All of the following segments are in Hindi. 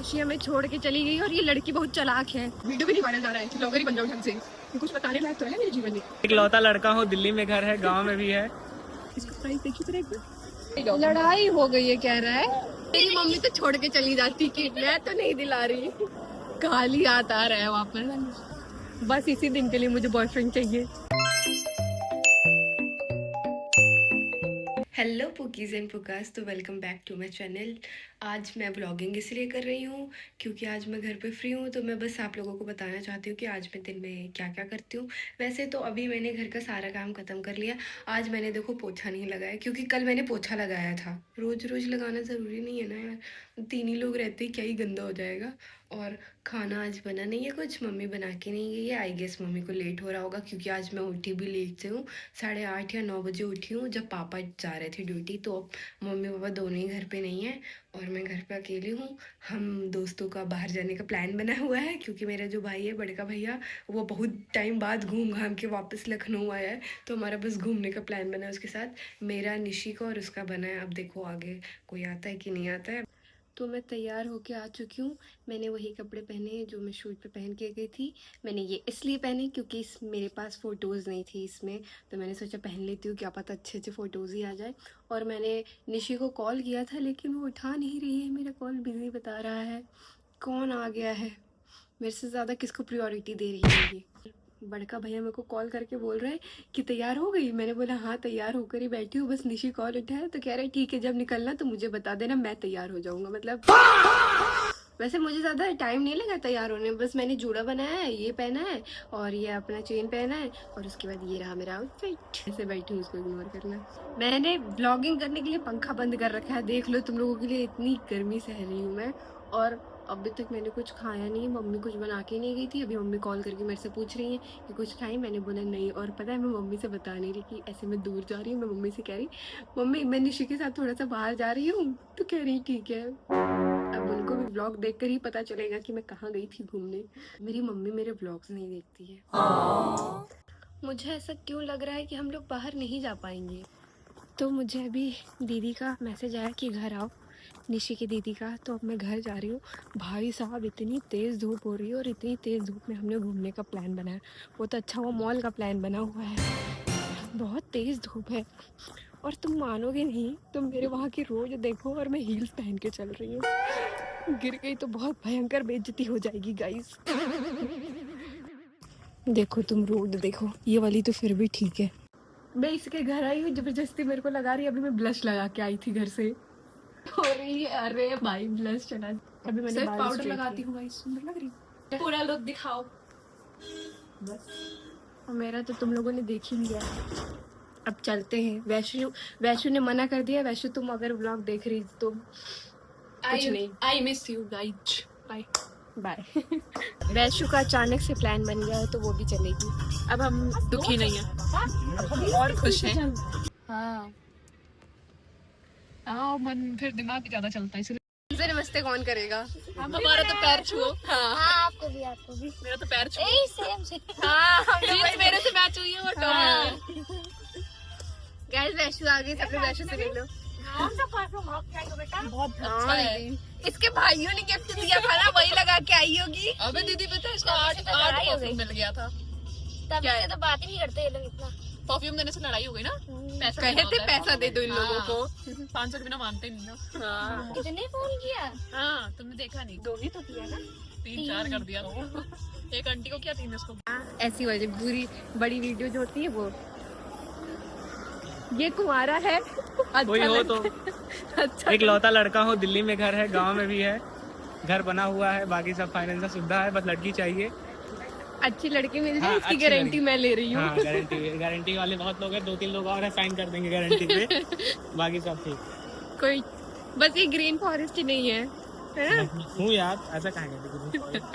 निशी हमें छोड़ के चली गई और ये लड़की बहुत चालाक है। वीडियो भी नहीं बनाया जा रहा है, ब्लॉगर ही बन जाओ ढंग से। कुछ बताने लायक तो है मेरे जीवन में। इकलौता लड़का हूँ, दिल्ली में घर है, गांव में भी है। इसका प्राइस देखिए जरा एक बार। लड़ाई हो गई है कह रहा है। तेरी मम्मी तो छोड़ के चली जाती कि मैं तो नहीं दिला रही। गाली आता रहा है वापस। बस इसी दिन के लिए मुझे बॉयफ्रेंड चाहिए। हेलो पुकीज़ एंड पुकास, तो welcome back to my channel. आज मैं व्लॉगिंग इसलिए कर रही हूँ क्योंकि आज मैं घर पे फ्री हूँ, तो मैं बस आप लोगों को बताना चाहती हूँ कि आज मैं दिन में क्या क्या करती हूँ। वैसे तो अभी मैंने घर का सारा काम ख़त्म कर लिया। आज मैंने देखो पोछा नहीं लगाया क्योंकि कल मैंने पोछा लगाया था। रोज़ रोज़ लगाना ज़रूरी नहीं है ना यार, 3 ही लोग रहते क्या ही गंदा हो जाएगा। और खाना आज बना नहीं है कुछ, मम्मी बना के नहीं गई है। आई गेस मम्मी को लेट हो रहा होगा क्योंकि आज मैं उठी भी लेट से हूँ। 8:30 या 9 बजे उठी हूँ जब पापा जा रहे थे ड्यूटी। तो मम्मी पापा दोनों ही घर पे नहीं है और मैं घर पे अकेली हूँ। हम दोस्तों का बाहर जाने का प्लान बना हुआ है क्योंकि मेरा जो भाई है, बड़का भैया, वो बहुत टाइम बाद घूम घाम के वापस लखनऊ आया है। तो हमारा बस घूमने का प्लान बना है उसके साथ। मेरा, निशी का और उसका बना है। अब देखो आगे कोई आता है कि नहीं आता है। तो मैं तैयार होके आ चुकी हूँ। मैंने वही कपड़े पहने जो मैं शूट पे पहन के गई थी। मैंने ये इसलिए पहने क्योंकि मेरे पास फ़ोटोज़ नहीं थी इसमें, तो मैंने सोचा पहन लेती हूँ, क्या पता अच्छे अच्छे फ़ोटोज़ ही आ जाए। और मैंने निशी को कॉल किया था लेकिन वो उठा नहीं रही है, मेरा कॉल बिज़ी बता रहा है। कौन आ गया है? मेरे से ज़्यादा किसको प्रायोरिटी दे रही है ये? बड़का भैया मेरे को कॉल करके बोल रहा है कि तैयार हो गई। मैंने बोला हाँ तैयार होकर ही बैठी हूँ, बस निशी कॉल उठाया तो कह रहा है ठीक है जब निकलना तो मुझे बता देना, मैं तैयार हो जाऊँगा। मतलब वैसे मुझे ज़्यादा टाइम नहीं लगा तैयार होने में, बस मैंने जूड़ा बनाया है, ये पहना है और ये अपना चेन पहना है और उसके बाद ये रहा मेरा आउटफिट। ऐसे बैठी हूँ, उसको इग्नोर करना। मैंने ब्लॉगिंग करने के लिए पंखा बंद कर रखा है, देख लो तुम लोगों के लिए इतनी गर्मी सह रही हूँ मैं। और अभी तक मैंने कुछ खाया नहीं, मम्मी कुछ बना के नहीं गई थी। अभी मम्मी कॉल करके मेरे से पूछ रही हैं कि कुछ खाई, मैंने बोला नहीं। और पता है मैं मम्मी से बता नहीं रही कि ऐसे मैं दूर जा रही हूँ। मैं मम्मी से कह रही मम्मी मैं निशी के साथ थोड़ा सा बाहर जा रही हूँ, तो कह रही ठीक है। अब उनको भी व्लॉग देखकर ही पता चलेगा कि मैं कहाँ गई थी घूमने। मेरी मम्मी मेरे व्लॉग्स नहीं देखती है। मुझे ऐसा क्यों लग रहा है कि हम लोग बाहर नहीं जा पाएंगे। तो मुझे अभी दीदी का मैसेज आया कि घर आओ, निशी की दीदी का। तो अब मैं घर जा रही हूँ। भाई साहब इतनी तेज़ धूप हो रही है और इतनी तेज़ धूप में हमने घूमने का प्लान बनाया। वो तो अच्छा हुआ मॉल का प्लान बना हुआ है। बहुत तेज़ धूप है और तुम मानोगे नहीं, तुम मेरे वहाँ की रोड देखो और मैं हील्स पहन के चल रही हूँ। गिर गई तो बहुत भयंकर बेइज्जती हो जाएगी गाइस। देखो तुम रोड देखो, ये वाली तो फिर भी ठीक है। मैं इसके घर आई हूँ, जबरदस्ती मेरे को लगा रही है। अभी मैं ब्लश लगा के आई थी घर से। हो रही है, अरे भाई ब्लश चला। अभी मैंने सिर्फ पाउडर लगाती हूँ गाइस, सुंदर लग रही है। पूरा लुक दिखाओ बस। और मेरा तो तुम लोगों ने देख ही लिया। अब चलते हैं। वैशु ने मना कर दिया। वैशु तुम अगर व्लॉग देख रही तो कुछ नहीं, I miss you guys, bye bye. Vaishu का अचानक से प्लान बन गया है तो वो भी चलेगी। अब हम दुखी नहीं है, अब हम और खुश हैं। हाँ मन फिर दिमाग ज्यादा चलता है इसलिए। नमस्ते कौन करेगा? हमारा तो पैर छुओ। हाँ आपको भी मेरा तो पैर छुओ। सेम से। हाँ हम मेरे से मैच हुई है वो टॉप। गाइस वैशु आ गई, सबने वैशु से ले लो। बहुत अच्छा है। इसके भाइयों ने गिफ्ट दिया था ना, वही लगा के आई होगी। अबे दीदी पता है इसको 8 परफ्यूम मिल गया था। तब से तो बात ही नहीं करते ये लोग इतना। परफ्यूम देने से लड़ाई हो गई ना। पैसा कहे थे पैसा दे दो इन लोगों को। 500 के बिना मानते नहीं ना। हाँ कितने फोन किया? हाँ तुमने देखा नहीं? 2 ही तो किया ना, 3-4 कर दिया। एक आंटी को किया, 3 इसको। ऐसी वाली पूरी बड़ी वीडियो जो होती है वो। ये कुंवारा है, अच्छा कोई हो तो अच्छा। इकलौता लड़का हूँ, दिल्ली में घर है, गांव में भी है। घर बना हुआ है, बाकी सब फाइनेंशियल सुविधा है, बस लड़की चाहिए। अच्छी लड़की मिल जाए, हाँ, इसकी अच्छी गारंटी लड़की। मैं ले रही हूँ। हाँ गारंटी वाले बहुत लोग हैं, 2-3 लोग और साइन कर देंगे गारंटी पे। बाकी सब ठीक। कोई बस ये ग्रीन फॉरेस्ट ही नहीं है ना? हूँ यार, ऐसा कहाँ कहते।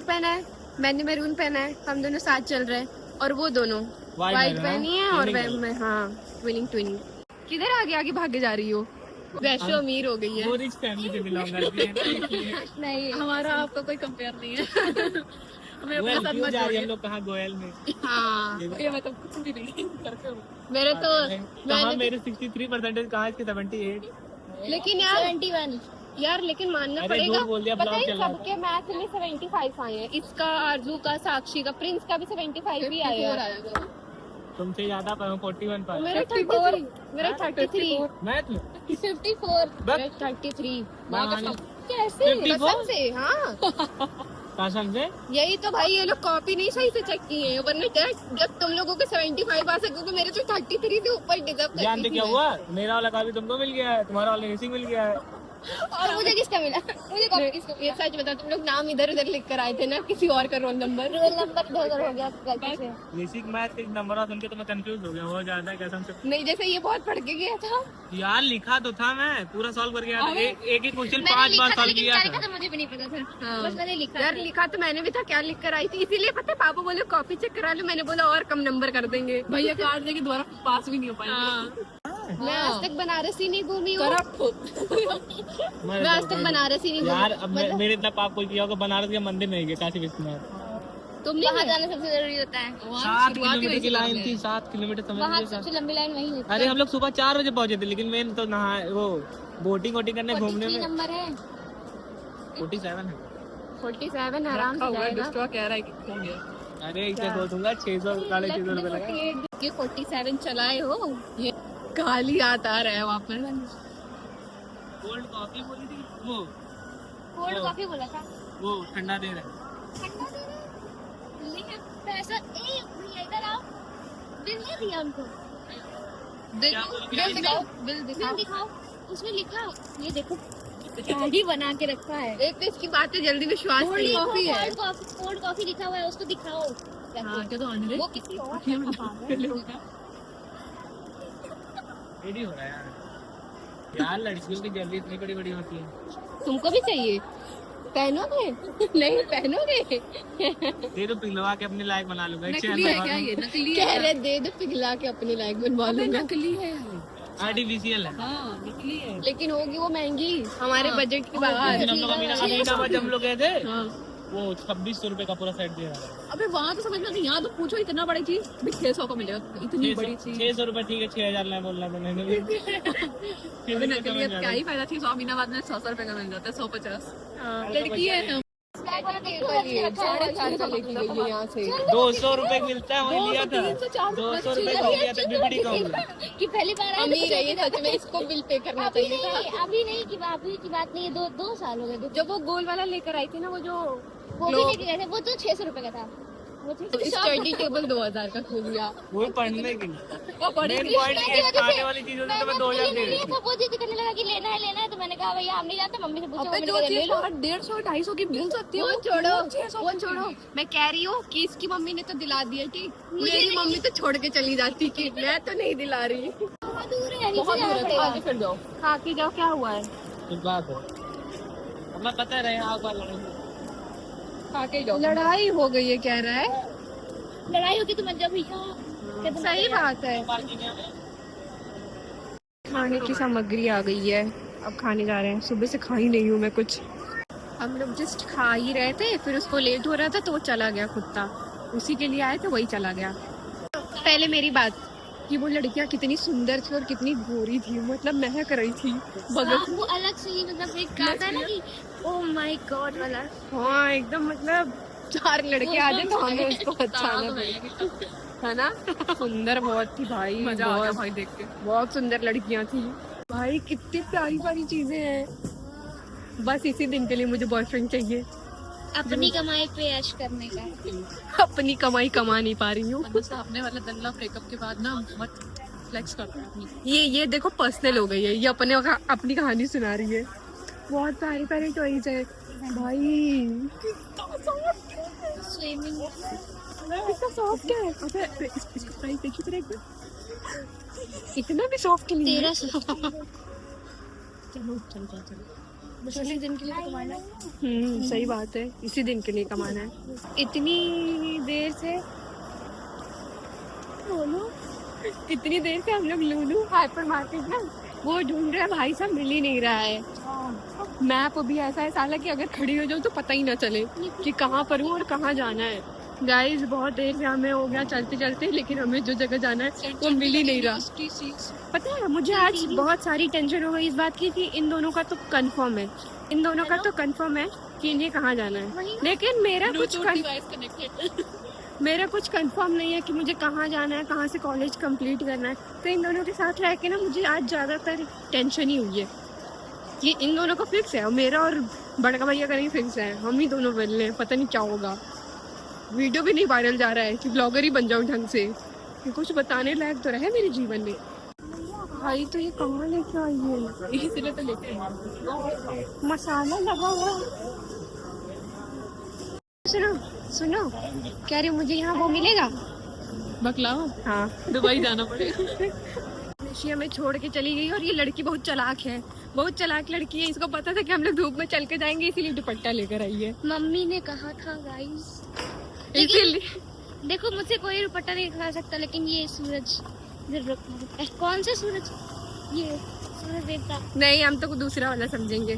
पहना है मैंने, मैरून पहना है, हम दोनों साथ चल रहे हैं। और वो दोनों व्हाइट पहनी है और मैं हाँ ट्विनिंग। किधर आगे आगे भागे जा रही हो? वैशु अमीर हो गई है। वो रिच फैमिली से बिलोंग करती है ना। नहीं हमारा आपका कोई कंपेयर नहीं है। हमें अपने साथ मत जोड़िए। हम लोग कहाँ गोयल में। हाँ ये मतलब कुछ भी नहीं करते हो। मेरे तो मेरे 63% कहाँ, इसके 78। लेकिन यार 71 यार लेकिन मानना अरे पड़ेगा, झूठ बोल दिया, पता ब्लॉग है चल रहा सबके मैथ में 75 आए हैं, इसका, आरजू का, साक्षी का, प्रिंस का भी 75 ही आया है। तुमसे ज्यादा 41 पाए। मेरा 34, मेरा 33, मैथ में 54, मेरा 33। कैसे 54? कसम से? हाँ कसम से। यही तो भाई, ये लोग कॉपी नहीं सही से चेक किए हैं, वरना जब तुम लोगों के 75 आ सके तो मेरे तो 33 से ऊपर डिजर्व जानते करती क्या थी हुआ, मेरा वाला कॉपी तुमको मिल गया है, तुम्हारा वाला रेसिंग मिल गया है। और मुझे किसका मिला? मुझे कॉपी किसका मैं। ये सच बता, तुम लोग नाम इधर उधर लिख कर आए थे ना, किसी और का रोल नंबर। रोल नंबर इधर उधर हो गया गलती से। बेसिक मैथ के नंबर सुन के तो मैं कंफ्यूज हो गया, हो जाता है कसम से। नहीं, जैसे ये बहुत पढ़ के गया था। यार लिखा तो था, मैं पूरा सॉल्व करके आया था, एक ही क्वेश्चन मैंने 5 लिखा बार था, सॉल्व लेकिन किया क्या लिखा था। था मुझे भी नहीं पता था। हाँ। बस मैंने लिखा यार था। लिखा तो मैंने भी था, क्या लिख कर आई थी, इसीलिए पता है पापा बोले कॉपी चेक करा लो, मैंने बोला और कम नंबर कर देंगे। भैया कार्ड देके दोबारा पास भी नहीं हो पाएंगे। मैं आज तक बनारसी नहीं घूमी हूँ, मैं मैं आज तक बनारसी नहीं यार घूमी। अब मेरे इतना पाप कोई किया होगा, बनारस के मंदिर नहीं गए, काशी विश्वनाथ। तुम वहाँ नहीं जाना सबसे जरूरी होता है। 7 किलोमीटर की लाइन थी, 7 किलोमीटर वहाँ समझ लीजिए। सबसे लंबी लाइन वही होती अरे हम लोग सुबह 4 बजे पहुंचे थे, लेकिन मैं तो नहा वो बोटिंग करने है। घूमने 43 में नंबर है। 47 है। 47 आराम से जाएगा। कह रहा है कि हो गया। अरे इसे दो दूंगा 600 650 रुपए लगा। ये 47 चलाए हो, ये गाली याद आ रहा है वहाँ पर। कोल्ड कॉफी बोली थी वो कोल्ड कॉफी बोला था। वो ठंडा दे रहा है। ठंडा दे रहे। लेकिन पैसा भैया इधर आओ। बिल नहीं दिया उनको। क्या बोल के बिल दिखाओ, बिल बिल दिखाओ। दिखाओ। उसमें लिखा, ये देखो गाड़ी बना के रखा है। एक तो इसकी बातें जल्दी विश्वास नहीं। कॉफी है, कोल्ड कॉफी लिखा हुआ है, उसको दिखाओ। हाँ क्या तो आने दे। वो किसी और का पागल होगा। रेडी हो रहा है यार। यार लड़कियों की जल्दी इतनी बड़ी बड़ी होती है। तुमको भी चाहिए? पहनोगे? नहीं पहनोगे? दे दो, पिघलवा के अपने लायक बना लूंगा। नकली है क्या ये? नकली कह है। रहे दे दो पिघला के अपने लायक बनवा लूंगा। नकली है। आर्टिफिशियल है। हाँ नकली है। लेकिन होगी वो महंगी, हमारे बजट के बाहर। लेकिन हम लोग अमीनाबाद जब हम लोग गए थे, हाँ। वो 2600 रुपए का पूरा सेट दे रहा है। अबे वहाँ तो समझ में नहीं, यहाँ तो पूछो इतना बड़ी चीज भी 600 का मिलेगा, इतनी बड़ी चीज। 600 रुपए ठीक है, 6000 नहीं बोलना तो नहीं। अबे नकली है, क्या ही फायदा थी। 100 अमीनाबाद में 100 रुपए का मिल जाता है, 150। लड़की है। 4.5 का लेके गई है यहाँ से। 200 रुपए मिलता है, वही लिया था। 200 रुपए का हो गया था, बीबीडी का हो गया। कि पहली बार आए अमीर है ये सच में, इसको बिल पे करना अभी चाहिए था। नहीं, अभी नहीं की अभी की बात नहीं है। 2 साल हो गए। जब वो गोल वाला लेकर आई थी ना, वो जो वो भी लेके गए थे, वो तो 600 रुपए का था। वो स्टडी टेबल 2000 का खोल दिया। वो भी पढ़ने के लिए। वो बड़ी मेन पॉइंट ये है, खाने वाली चीजों से तो मैं 2000 दे रही थी। वो जिद करने लगा कि लेना है, तो मैंने कहा भैया हम नहीं जाते, मम्मी से पूछो। अबे मम्मी जो ने कहा, ले चीज लो। 150 250 की मिल सकती है वो छोड़ो, 600 वो छोड़ो। मैं कह रही हूँ कि इसकी मम्मी ने तो दिला दिया कि मेरी मम्मी तो छोड़ के चली जाती कि मैं तो नहीं दिला रही। बहुत दूर है, नीचे बहुत जाना दूर है, पड़ेगा। आगे फिर जाओ। खा के जाओ, क्या हुआ है? कुछ बात है, हमें पता रहे आप वाला खा के जाओ। लड़ाई हो गई है कह रहा है। लड़ाई होगी तो मत जाओ भैया। सही बात है। खाने की सामग्री आ गई है, अब खाने जा रहे हैं। सुबह से खा ही नहीं हूँ मैं कुछ। हम लोग जस्ट खा ही रहे थे, फिर उसको लेट हो रहा था तो वो चला गया कुत्ता। उसी के लिए आए थे, वही चला गया। पहले मेरी बात कि वो लड़कियां कितनी सुंदर थी और कितनी गोरी थी, मतलब महक रही थी बगल। वो अलग से ही मतलब एक गाता है ना कि ओह माय गॉड वाला। हाँ एकदम, मतलब 4 लड़के आ जाए तो हमें उसको अच्छा लगे, है ना। सुंदर बहुत थी भाई, मजा आ गया बहुत भाई देख के। बहुत सुंदर लड़कियां थी भाई, कितनी प्यारी प्यारी चीजें हैं। बस इसी दिन के लिए मुझे बॉयफ्रेंड चाहिए। अपनी कमाई पे ऐश करने का। अपनी कमाई कमा नहीं पा रही हूँ। सामने वाला दल्ला ब्रेकअप के बाद ना मत फ्लेक्स करता है। ये देखो पर्सनल हो गई है, ये अपनी कहानी सुना रही है। बहुत प्यारी प्यारी टॉयज है भाई। स्विमिंग इतना सॉफ्ट है। अबे इसका प्राइस देखिए तेरा एक बार। इतना भी सॉफ्ट नहीं है। 1300। चलो बस इसी दिन के लिए तो कमाना है। सही बात है, इसी दिन के लिए कमाना है। इतनी देर से इतनी देर से हम लोग लूलू हाइपर मार्केट ना वो ढूंढ रहे हैं, भाई साहब मिल ही नहीं रहा है। मैप भी ऐसा है साला कि अगर खड़ी हो जाऊं तो पता ही ना चले कि कहाँ पर हूँ और कहाँ जाना है। गाइस बहुत देर से हमें हो गया चलते चलते, लेकिन हमें जो जगह जाना है वो मिल ही नहीं रहा। पता है मुझे आज बहुत सारी टेंशन हो गई इस बात की कि इन दोनों का तो कंफर्म है, इन दोनों का तो कंफर्म है कि इन्हें कहाँ जाना है, लेकिन मेरा कुछ कंफर्म नहीं है कि मुझे कहाँ जाना है, कहाँ से कॉलेज कंप्लीट करना है। तो इन दोनों के साथ रह के ना मुझे आज ज़्यादातर टेंशन ही हुई है कि इन दोनों का फिक्स है और मेरा और बड़का भैया का नहीं फिक्स है। हम ही दोनों मिल रहे हैं, पता नहीं क्या होगा। वीडियो भी नहीं वायरल जा रहा है कि ब्लॉगर ही बन जाऊं ढंग से, कि कुछ बताने लायक तो रहे मेरे जीवन में। भाई तो ये कहाँ लेके आई है, इसलिए तो लेके आई। मसाला लगा हुआ। सुनो सुनो, कह रही मुझे यहाँ वो मिलेगा बकलावा। हाँ, दुबई जाना पड़ेगा। एशिया में छोड़ के चली गई और ये लड़की बहुत चालाक है, बहुत चालाक लड़की है। इसको पता था कि हम लोग धूप में चल के जाएंगे, इसीलिए दुपट्टा लेकर आई है। मम्मी ने कहा था गाइस, इसीलिए देखो मुझसे कोई दुपट्टा नहीं खा सकता, लेकिन ये सूरज कौन सा सूरज, ये सूरज देवता नहीं, हम तो दूसरा वाला समझेंगे।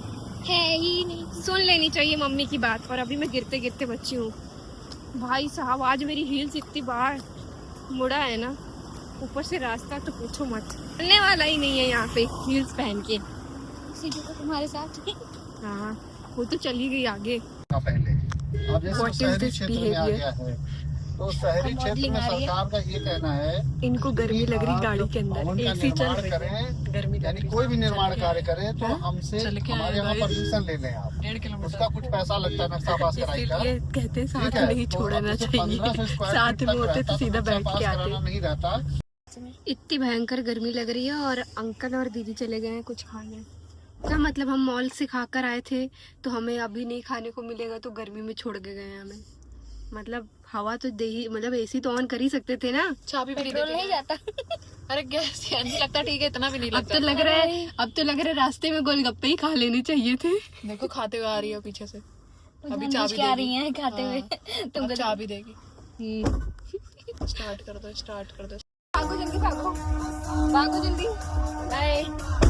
है ही नहीं। सुन लेनी चाहिए मम्मी की बात, पर अभी मैं गिरते गिरते बची हूँ। भाई साहब आज मेरी हील्स इतनी बार मुड़ा है ना, ऊपर से रास्ता तो पूछो मत, चलने वाला ही नहीं है यहाँ पे हील्स पहन के। इसी जो तुम्हारे साथ हाँ वो तो चली गई आगे। पहले अब जैसे What is शहरी this क्षेत्र में आ behavior? गया है, तो शहरी क्षेत्र में सरकार का ये कहना है इनको गर्मी लग रही गाड़ी के अंदर, भवन का एसी चल निर्माण रही करें, गर्मी लग यानी रही। कोई भी निर्माण कार्य करें तो हाँ? हमसे चल के हमारे आए यहाँ भाई। परमिशन ले लें आप, 1.5 किलोमीटर। उसका कुछ पैसा लगता है नक्शा पास कराई का। इसीलिए कहते हैं साथ ठीक है, नहीं तो छोड़ना अब जैसे चाहिए, 1500 स्क्वायर साथ फीट में तक होते रहता तो सीधा नक्शा बैठ पास के कराना आते। नहीं रहता। इतनी भयंकर गर्मी लग रही है और अंकल और दीदी चले गए हैं कुछ खाने। क्या मतलब हम मॉल से खाकर आए थे तो हमें अभी नहीं खाने को मिलेगा, तो गर्मी में छोड़ के गए हैं हमें। मतलब हवा तो दे ही, मतलब एसी तो ऑन कर ही सकते थे ना। चाबी भी पेट्रोल नहीं जाता। अरे गैस नहीं लगता, ठीक है इतना भी नहीं अब लगता। तो लग रहा है, अब तो लग रहा है रास्ते में गोलगप्पे ही खा लेने चाहिए थे। देखो खाते हुए आ रही है पीछे से, अभी जानबूझ चाबी के आ देगी। रही हैं खाते हुए। अब चाबी देगी। स्टार्ट कर दो, स्टार्ट कर दो। भागो जल्दी, भागो भागो जल्दी। बाय।